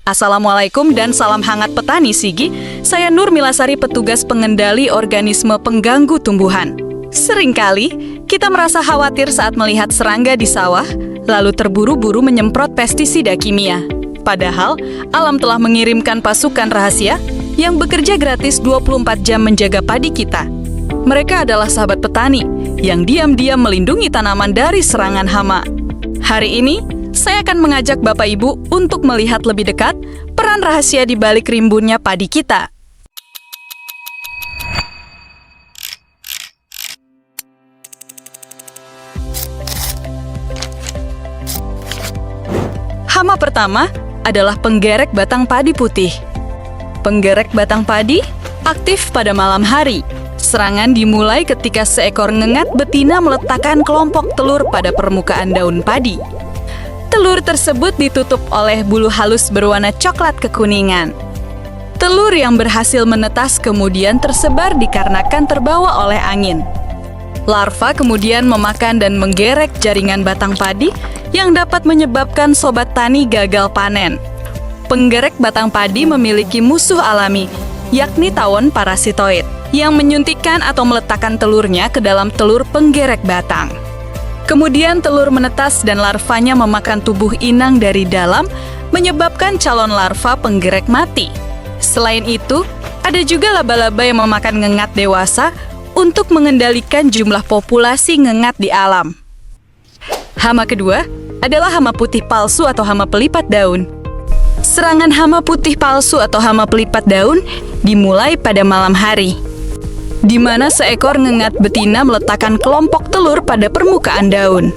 Assalamualaikum dan salam hangat petani Sigi. Saya Nur Milasari, petugas pengendali organisme pengganggu tumbuhan. Seringkali kita merasa khawatir saat melihat serangga di sawah, lalu terburu-buru menyemprot pestisida kimia. Padahal, alam telah mengirimkan pasukan rahasia yang bekerja gratis 24 jam menjaga padi kita. Mereka adalah sahabat petani yang diam-diam melindungi tanaman dari serangan hama. Hari ini, saya akan mengajak Bapak Ibu untuk melihat lebih dekat peran rahasia di balik rimbunnya padi kita. Hama pertama adalah penggerek batang padi putih. Penggerek batang padi aktif pada malam hari. Serangan dimulai ketika seekor ngengat betina meletakkan kelompok telur pada permukaan daun padi. Telur tersebut ditutup oleh bulu halus berwarna coklat kekuningan. Telur yang berhasil menetas kemudian tersebar dikarenakan terbawa oleh angin. Larva kemudian memakan dan menggerek jaringan batang padi yang dapat menyebabkan sobat tani gagal panen. Penggerek batang padi memiliki musuh alami, yakni tawon parasitoid, yang menyuntikkan atau meletakkan telurnya ke dalam telur penggerek batang. Kemudian telur menetas dan larvanya memakan tubuh inang dari dalam, menyebabkan calon larva penggerek mati. Selain itu, ada juga laba-laba yang memakan ngengat dewasa untuk mengendalikan jumlah populasi ngengat di alam. Hama kedua adalah hama putih palsu atau hama pelipat daun. Serangan hama putih palsu atau hama pelipat daun dimulai pada malam hari, di mana seekor ngengat betina meletakkan kelompok telur pada permukaan daun.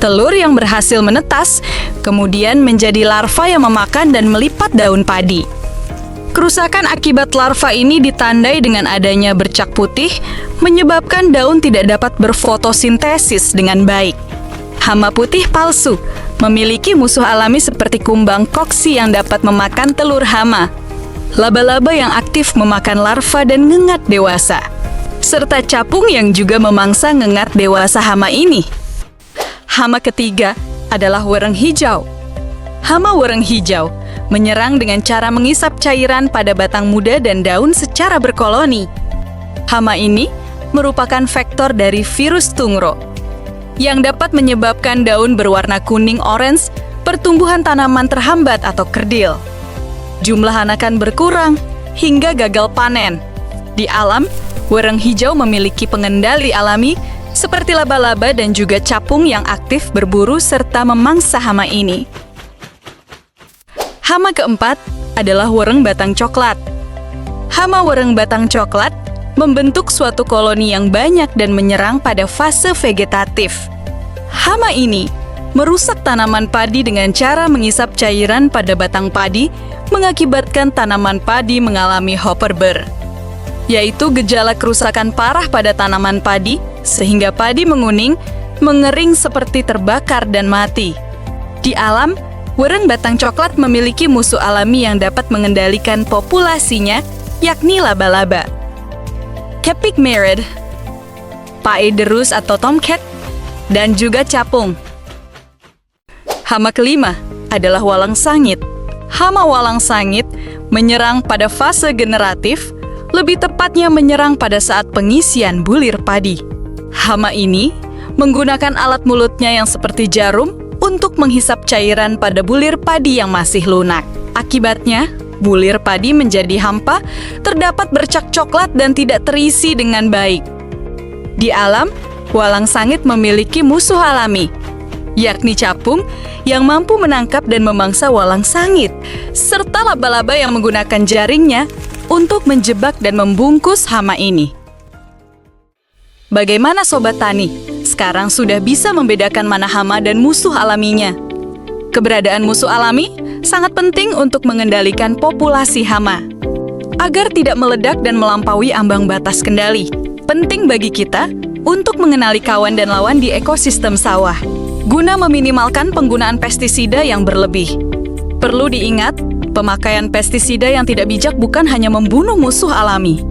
Telur yang berhasil menetas kemudian menjadi larva yang memakan dan melipat daun padi. Kerusakan akibat larva ini ditandai dengan adanya bercak putih, menyebabkan daun tidak dapat berfotosintesis dengan baik. Hama putih palsu memiliki musuh alami seperti kumbang koksi yang dapat memakan telur hama, laba-laba yang aktif memakan larva dan ngengat dewasa, serta capung yang juga memangsa ngengat dewasa hama ini. Hama ketiga adalah wereng hijau. Hama wereng hijau menyerang dengan cara mengisap cairan pada batang muda dan daun secara berkoloni. Hama ini merupakan vektor dari virus tungro, yang dapat menyebabkan daun berwarna kuning-orange, pertumbuhan tanaman terhambat atau kerdil. Jumlah anakan berkurang hingga gagal panen. Di alam, wereng hijau memiliki pengendali alami seperti laba-laba dan juga capung yang aktif berburu serta memangsa hama ini. Hama keempat adalah wereng batang coklat. Hama wereng batang coklat membentuk suatu koloni yang banyak dan menyerang pada fase vegetatif. Hama ini merusak tanaman padi dengan cara mengisap cairan pada batang padi, mengakibatkan tanaman padi mengalami hopper burr, yaitu gejala kerusakan parah pada tanaman padi sehingga padi menguning, mengering seperti terbakar dan mati. Di alam, wereng batang coklat memiliki musuh alami yang dapat mengendalikan populasinya, yakni laba-laba, Kepik merid, Paederus atau tomcat, dan juga capung. Hama kelima adalah walang sangit. Hama walang sangit menyerang pada fase generatif, lebih tepatnya menyerang pada saat pengisian bulir padi. Hama ini menggunakan alat mulutnya yang seperti jarum untuk menghisap cairan pada bulir padi yang masih lunak. Akibatnya, bulir padi menjadi hampa, terdapat bercak coklat dan tidak terisi dengan baik. Di alam, walang sangit memiliki musuh alami, yakni capung yang mampu menangkap dan memangsa walang sangit, serta laba-laba yang menggunakan jaringnya untuk menjebak dan membungkus hama ini. Bagaimana Sobat Tani? Sekarang sudah bisa membedakan mana hama dan musuh alaminya. Keberadaan musuh alami sangat penting untuk mengendalikan populasi hama, agar tidak meledak dan melampaui ambang batas kendali. Penting bagi kita untuk mengenali kawan dan lawan di ekosistem sawah, guna meminimalkan penggunaan pestisida yang berlebih. Perlu diingat, pemakaian pestisida yang tidak bijak bukan hanya membunuh musuh alami,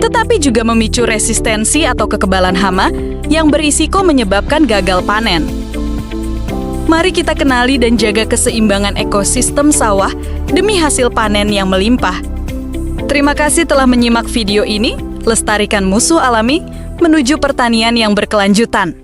tetapi juga memicu resistensi atau kekebalan hama yang berisiko menyebabkan gagal panen. Mari kita kenali dan jaga keseimbangan ekosistem sawah demi hasil panen yang melimpah. Terima kasih telah menyimak video ini. Lestarikan musuh alami menuju pertanian yang berkelanjutan.